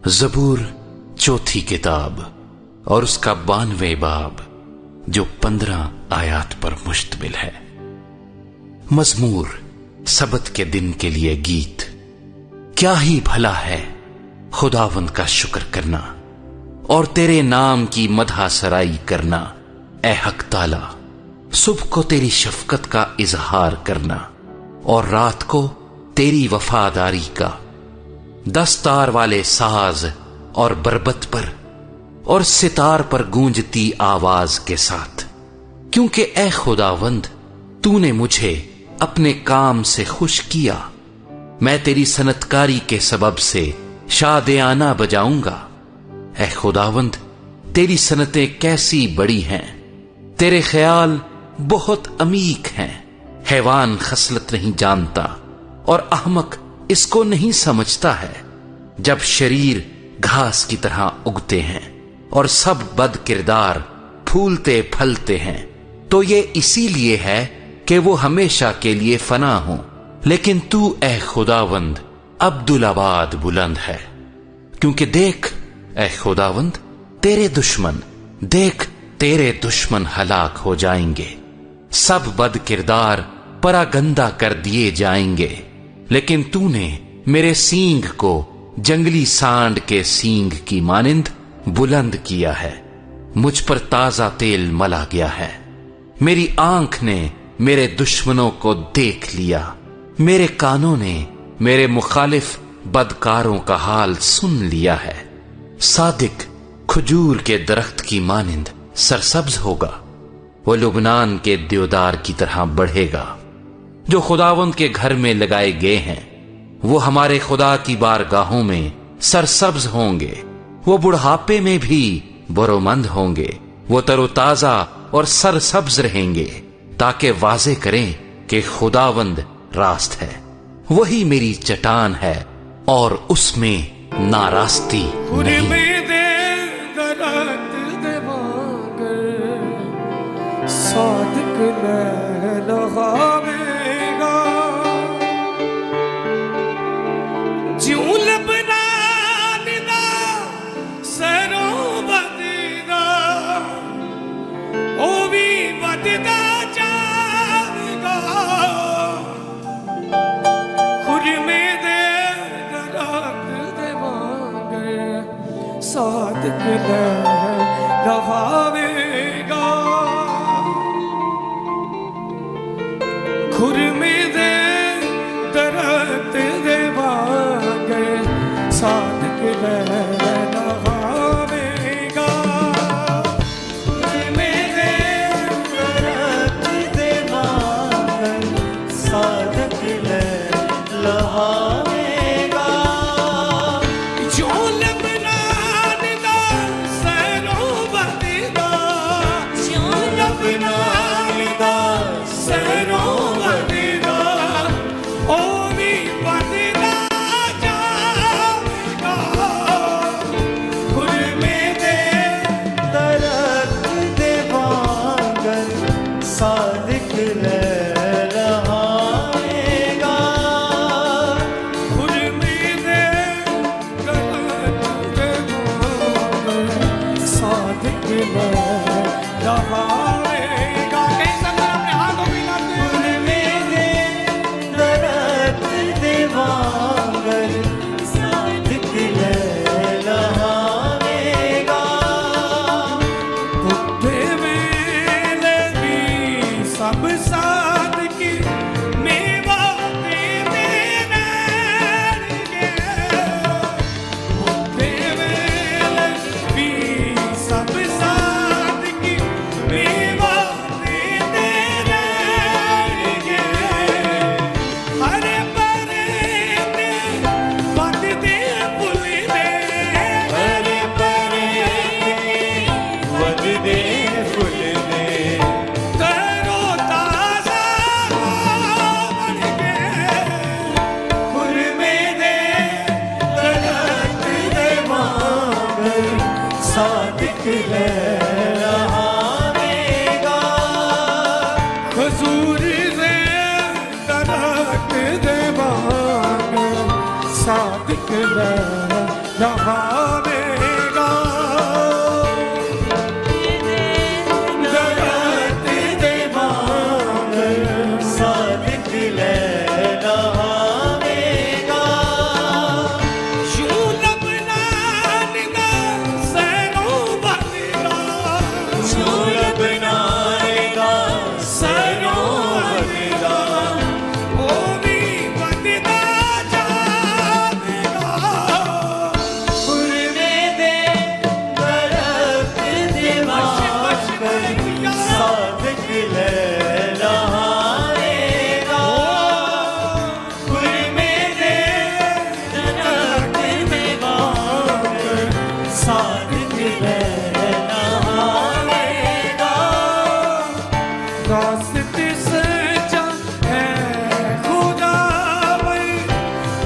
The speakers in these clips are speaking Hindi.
ज़बूर चौथी किताब और उसका 92वें बाब जो 15 आयात पर मुश्तमिल है। मज़मूर सबत के दिन के लिए गीत। क्या ही भला है खुदावंद का शुक्र करना और तेरे नाम की मदह सराई करना। ए हक ताला, सुबह को तेरी शफकत का इजहार करना और रात को तेरी वफादारी का। दस्तार वाले साज और बरबत पर और सितार पर गूंजती आवाज के साथ, क्योंकि ए खुदावंद तूने मुझे अपने काम से खुश किया। मैं तेरी सनतकारी के सबब से शादियाना बजाऊंगा। ए खुदावंद तेरी सनतें कैसी बड़ी हैं, तेरे ख्याल बहुत अमीक हैं। हैवान खसलत नहीं जानता और अहमक इसको नहीं समझता है। जब शरीर घास की तरह उगते हैं और सब बद किरदार फूलते फलते हैं, तो ये इसीलिए है कि वो हमेशा के लिए फना हो। लेकिन तू ए खुदावंद अब्दुल आबाद बुलंद है, क्योंकि देख ए खुदावंद तेरे दुश्मन हलाक हो जाएंगे। सब बद किरदार परागंदा कर दिए जाएंगे। लेकिन तूने मेरे सींग को जंगली सांड के सींग की मानिंद बुलंद किया है। मुझ पर ताजा तेल मला गया है। मेरी आंख ने मेरे दुश्मनों को देख लिया। मेरे कानों ने मेरे मुखालिफ बदकारों का हाल सुन लिया है। सादिक खजूर के दरख्त की मानिंद सरसब्ज होगा। वो लुबनान के देवदार की तरह बढ़ेगा जो खुदावंद के घर में लगाए गए हैं। वो हमारे खुदा की बारगाहों में सरसब्ज होंगे। वो बुढ़ापे में भी बरोमंद होंगे। वो तरोताजा और सरसब्ज रहेंगे, ताकि वाजे करें कि खुदावंद रास्त है। वही मेरी चट्टान है और उसमें नारास्ती नहीं। सादिक लगावेगा ज्यों लबनान दा सरों बददा, ओ भी बददा जाएगा। खुरमे दे दरख्त दे वांगे सादिक लगावेगा। खुरमे दे दरख्त दे वांगे सादिक लगावेगा। खुरमे दे दरख्त दे वांगे सादिक लगावेगा। जो लबनान दा सरों बददा, जो लबनान दा सरों सादिक लगावेगा। खुरमे दे दरख्त दे वांगे सादिक लगावेगा। अपने हाथों में लाते। खुरमे दे दरख्त दे वांगे सादिक लगावेगा। बुढ़े सब सादकी मेवा देने रहेंगे। बुढ़े वेले भी सब सादकी मेवा देने रहेंगे। हरे भरे दे बददे फुल दे, हरे भरे बददे फुल दे। सादिक लगावेगा। खजूर से दरख्त दे वांगे सादिक लगा ਆਵੇਗਾ ਦਰਦ ਦੇ ਵਾਂਗ ਸਾਦਕ ਲੈਣਾ ਆਵੇਗਾ ਯੂ ਲੱਭਣਾ ਨਿਗਾ ਸੈਨੋਂ ਬਣੇਗਾ ਯੂ ਲੱਭਣਾ ਨਿਗਾ ਸੈਨੋਂ ਬਣੇਗਾ ਉਹ ਵੀ ਬਣਦਾ ਜਾਵੇਗਾ ਪੁਰਵੇ ਦੇ ਦਰਦ ਦੇ ਵਾਂਗ ਸਾਦਕ ਲੈਣਾ ਆਵੇਗਾ ਪੁਰਵੇ ਦੇ ਦਰਦ ਦੇ ਵਾਂਗ ਸਾਦਕ ਲੈਣਾ ਆਵੇਗਾ ਰਾਸਤੇ ਸੱਚਾ ਹੈ ਖੁਦਾ ਬਈ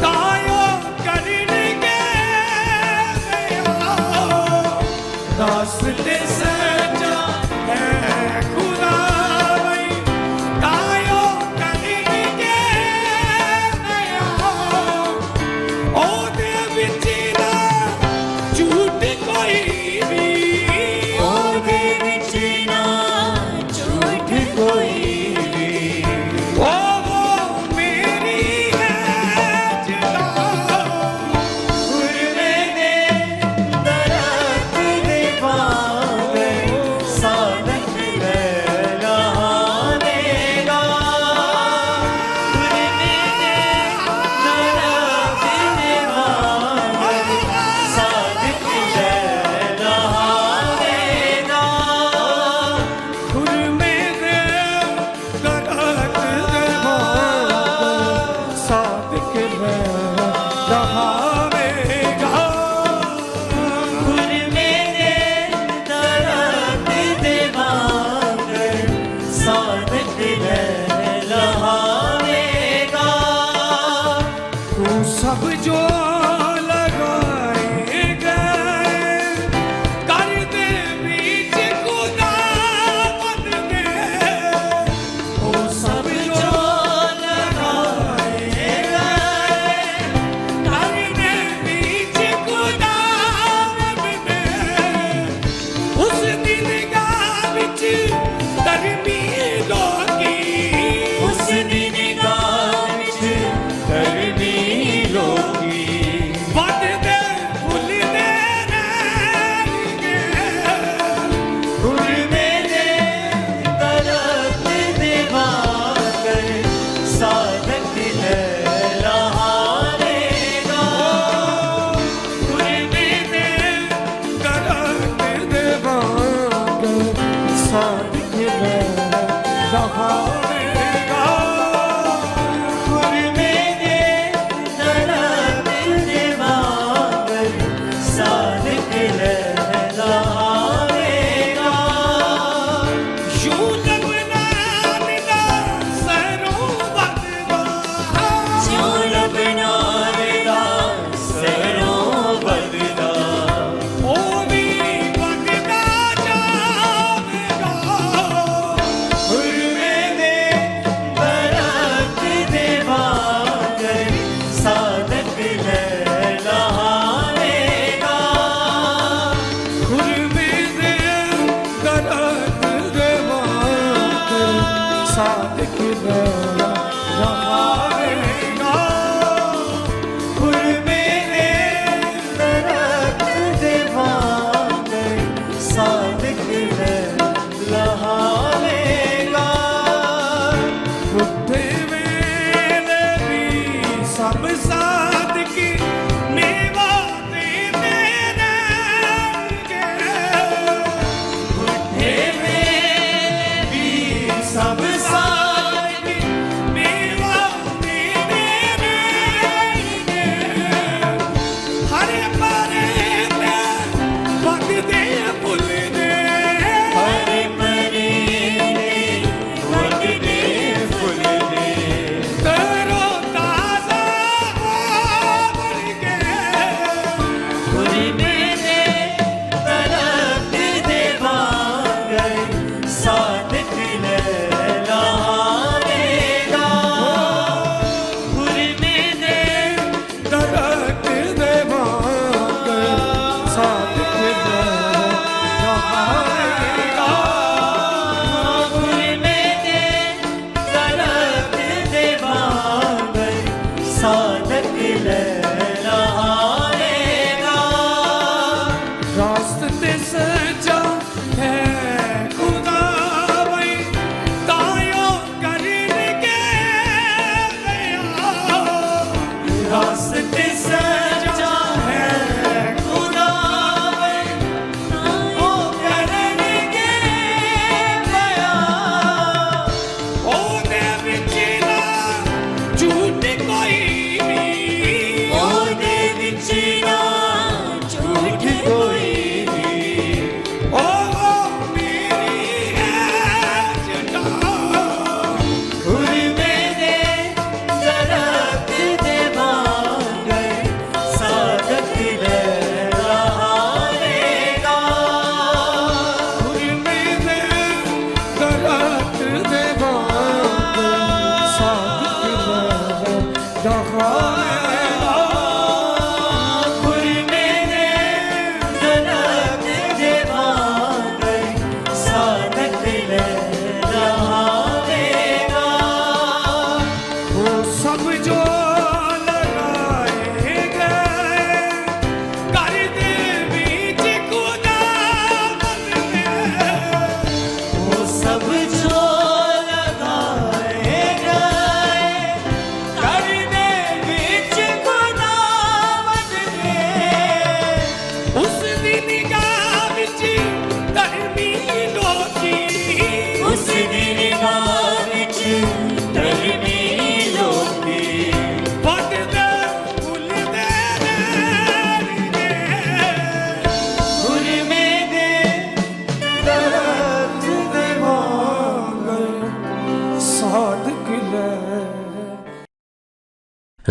ਤਾਇਓ ਕਰਨਗੇ ਰਾਸਤੇ ਸੱਚਾ ਹੈ ਖੁਦਾ ਬਈ ਤਾਇਓ ਕਰਨਗੇ ਉਹਦੇ ਵਿੱਚ ਨਾ ਝੂਠ ਕੋਈ ਵੀ ਉਹਦੇ ਵਿੱਚ ਨਾ ਝੂਠ ਕੋਈ ਵੀ ਉਹ ਮੇਰੀ ਹੈ ਜਿਹੜਾ ਪੁਰਵੇ ਦੇ ਦਰਦ ਦੇ ਵਾਂਗ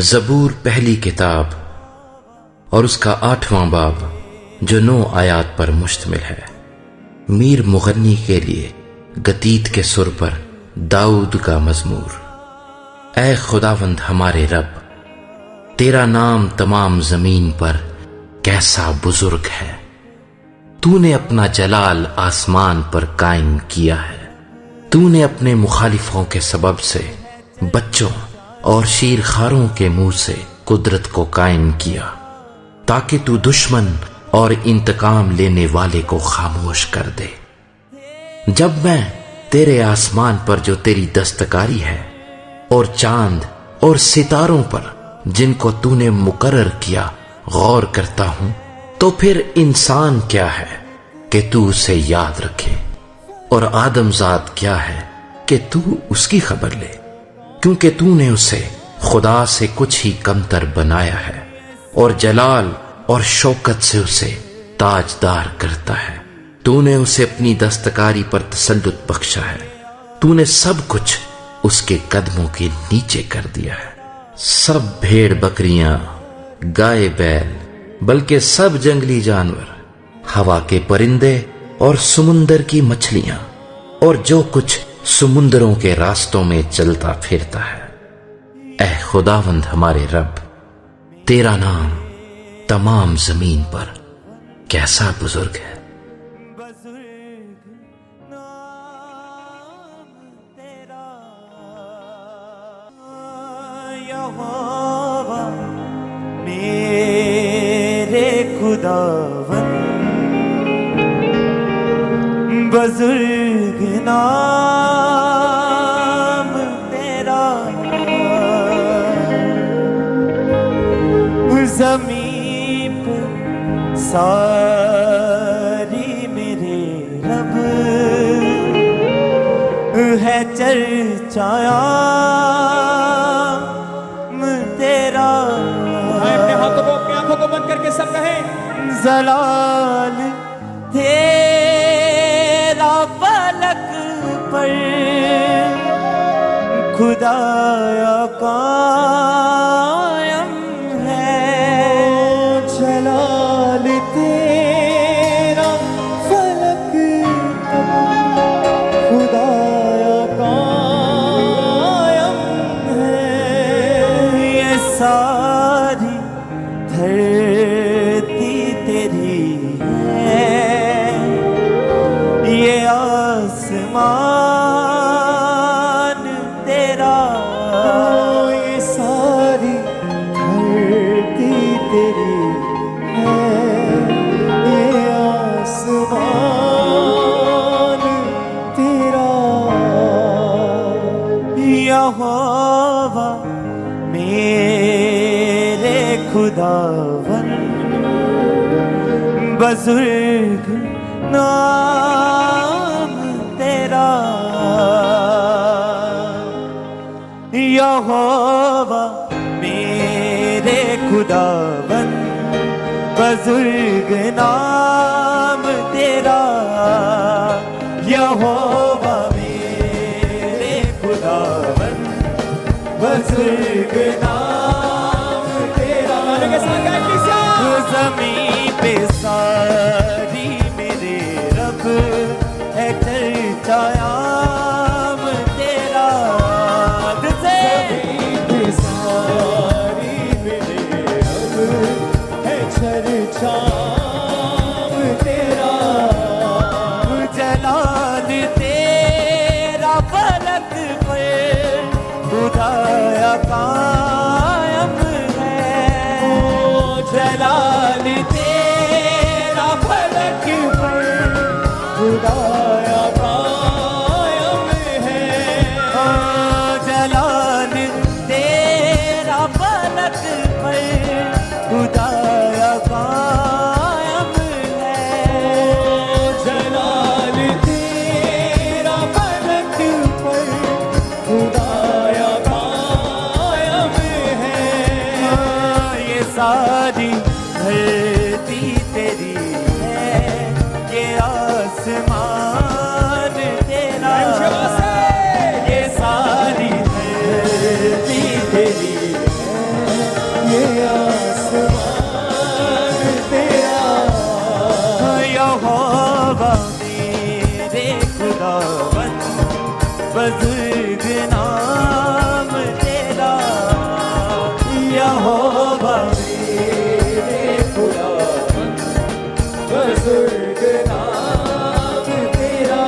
ज़बूर पहली किताब और उसका 8वां बाब जो 9 आयात पर मुश्तमिल है। मीर मुगन्नी के लिए गतीत के सुर पर दाऊद का मजमूर। ऐ खुदावंद हमारे रब, तेरा नाम तमाम जमीन पर कैसा बुजुर्ग है। तूने अपना जलाल आसमान पर कायम किया है। तूने अपने मुखालिफों के सबब से बच्चों और शीरखारों के मुंह से कुदरत को कायम किया, ताकि तू दुश्मन और इंतकाम लेने वाले को खामोश कर दे। जब मैं तेरे आसमान पर जो तेरी दस्तकारी है और चांद और सितारों पर जिनको तूने मुकर्रर किया गौर करता हूं, तो फिर इंसान क्या है कि तू उसे याद रखे, और आदमजात क्या है कि तू उसकी खबर ले, क्योंकि तूने उसे खुदा से कुछ ही कमतर बनाया है और जलाल और शौकत से उसे ताजदार करता है। तूने उसे अपनी दस्तकारी पर तसल्लुत बख्शा है। तूने सब कुछ उसके कदमों के नीचे कर दिया है। सब भेड़ बकरियां, गाय बैल, बल्कि सब जंगली जानवर, हवा के परिंदे और समुंदर की मछलियां और जो कुछ समुंदरों के रास्तों में चलता फिरता है। ऐ खुदावंद हमारे रब, तेरा नाम तमाम जमीन पर कैसा बुजुर्ग है। मेरे खुदावंद बुजुर्ग नाम तेरा, ज़मीन पे सारी मेरे रब है चर्चाया तेरा। अपने हाथों को, अपनी आंखों को बंद करके सब कहें, जलाल तेरा फलक पर खुदाया कायम है। जलाल तेरा फलक पर खुदाया कायम है। ये सारी धरती तेरी है, ये आसमान तेरा। ये सारी धरती तेरी है, ये आसमान तेरा। यहोवा मेरे खुदावंद बुजुर्ग नाम तेरा। यहोवा मेरे खुदावंद बुजुर्ग नाम तेरा। यहोवा मेरे खुदावंद बुजुर्ग नाम तेरा। के साथ गाएं किस्सा। ज़मीन पे सारी मेरे रब है चर्चायाम तेरा। ज़मीन पे सारी मेरे रब है चर्चायाम तेरा। जलाल तेरा फलक पे खुदाया कायम है। जलाल तेरा फलक पर खुदाया कायम है। जलाल तेरा फलक पर खुदाया कायम खुदावन बुजुर्ग नाम तेरा यहोवा मेरे खुदावन बुजुर्ग नाम तेरा।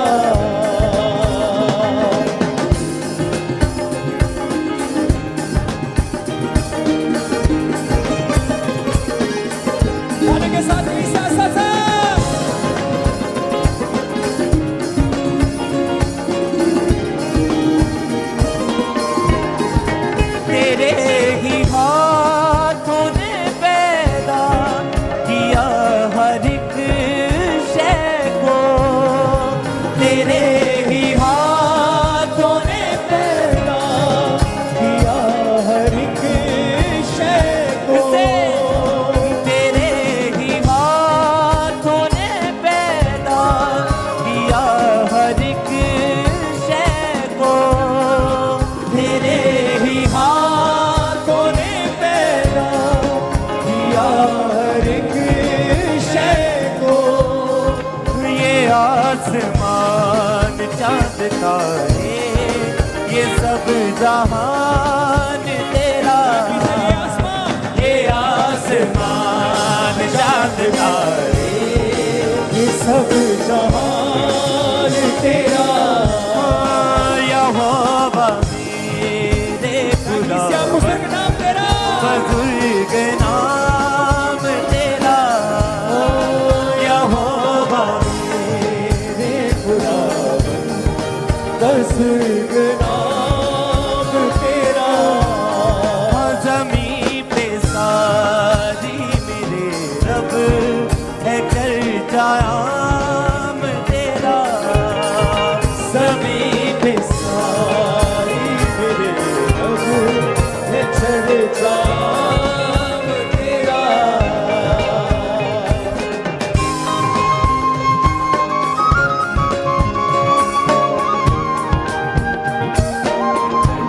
गाने के साथ ही साथ तेरे ही हाथों ने पैदा किया हर एक शय को, तेरे ही हाथों ने पैदा किया हर एक शय को, तेरे ही हाथों ने पैदा किया हर एक शय को, तेरे ही हाथों ने पैदा किया हर एक शय को। ये आसमान चांद तारे ये सब जहान तेरा, ये आसमान चांद तारे ये सब जहान तेरा। यहोवा मेरे बुजुर्ग नाम तेरा बुजुर्ग नाम तेरा यहोवा मेरे खुदावन बुजुर्ग नाम तेरा। ज़मीं पे सारी मेरे रब है चर्चा आम तेरा, ज़मीं पे सारी मेरे रब है चर्चा आम तेरा।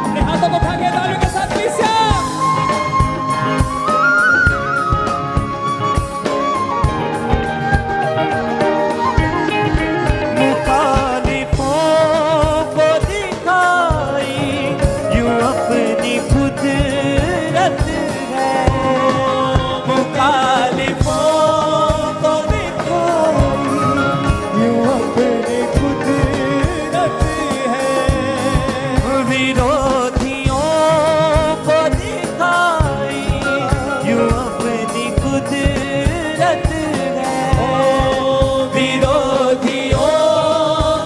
अपने हाथों को उठा के तालियों के साथ लीजिए। मुखालिफों को दिखाई यूं अपनी कुदरत है, मुखालिफों को दिखाई यूं अपनी कुदरत है, विरोधियों को दिखाई यूं अपनी कुदरत है, विरोधियों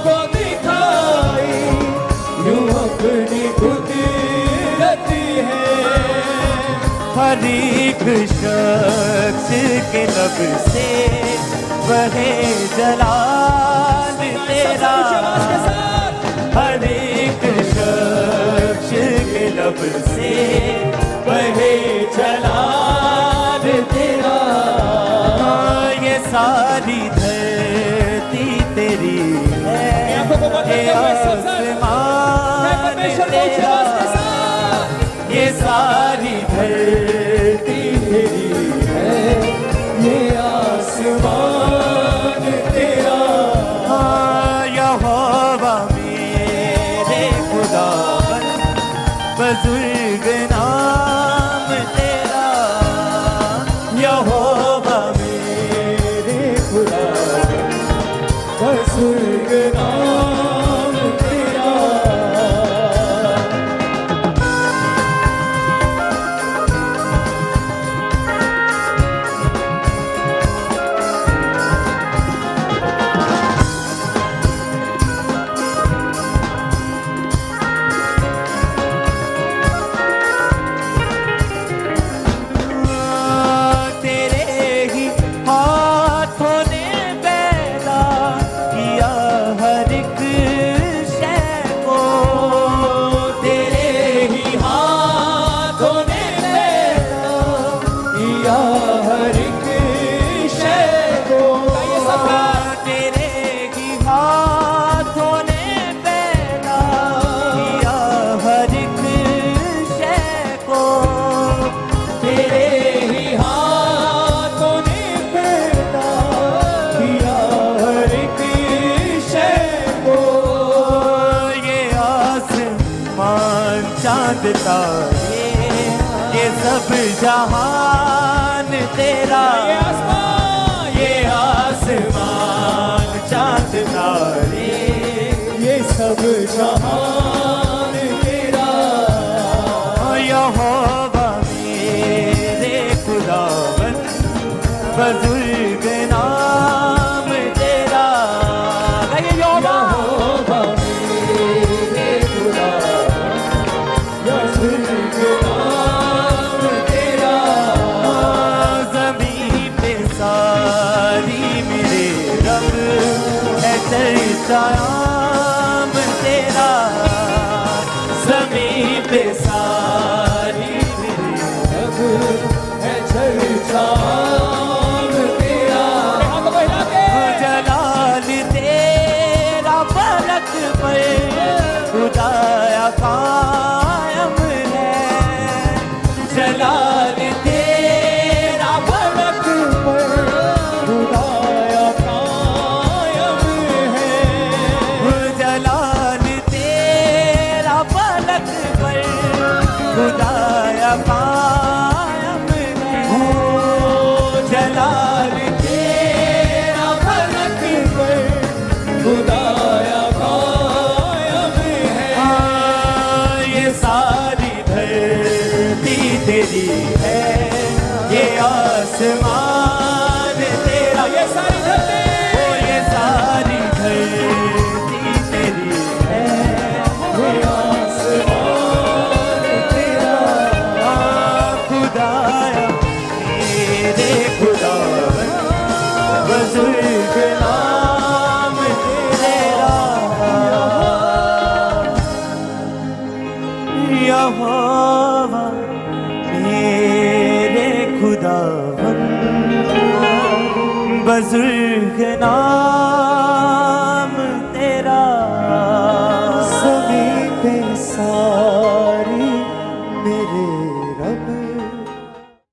को दिखाई यूं अपनी कुदरत है। हर एक शख्स के लब से बहे जलाल तेरा, हर एक शख्स के लब से बहे जलाल तेरा। ये सारी धरती तेरी है, आंखों को बंद ये करते हुए सब मैं आसमान परमेश्वर को उच्च तेरा, आवाज के साथ ये सारी धरती तेरी है, ये आसमान तेरा। यहोवा मेरे खुदावन बुजुर्ग नाम तेरा, यहोवा मेरे खुदावन बुजुर्ग नाम तेरा। तेरे ही हाथों ने पैदा किया हर जहान तेरा, ये आसमान चांद तारे, ये सब जहान तेरा। यहोवा मेरे खुदावन, बुजुर्ग नाम तेरा। यहोवा मेरे खुदावन, बुजुर्ग नाम तेरा। ज़मीन पे सारी मेरे रब है चर्चा नाम तेरा। ज़मीन पे सारी मेरे रब है चर्चा नाम तेरा। जलाल तेरा फलक पर खुदाया कायम है। जलाल तेरा फलक पर खुदाया कायम है। जलाल तेरा फलक पर खुदाया कायम है। जलाल तेरा फलक पर खुदाया कायम है। ये सारी धरती तेरी है, ये आसमान तेरा। ये सारी धरती, ये सारी धरती तेरी है, ये आसमान तेरा। खुदाया मेरे खुदावन, बुजुर्ग नाम तेरा। यहोवा मेरे खुदावन, बुजुर्ग नाम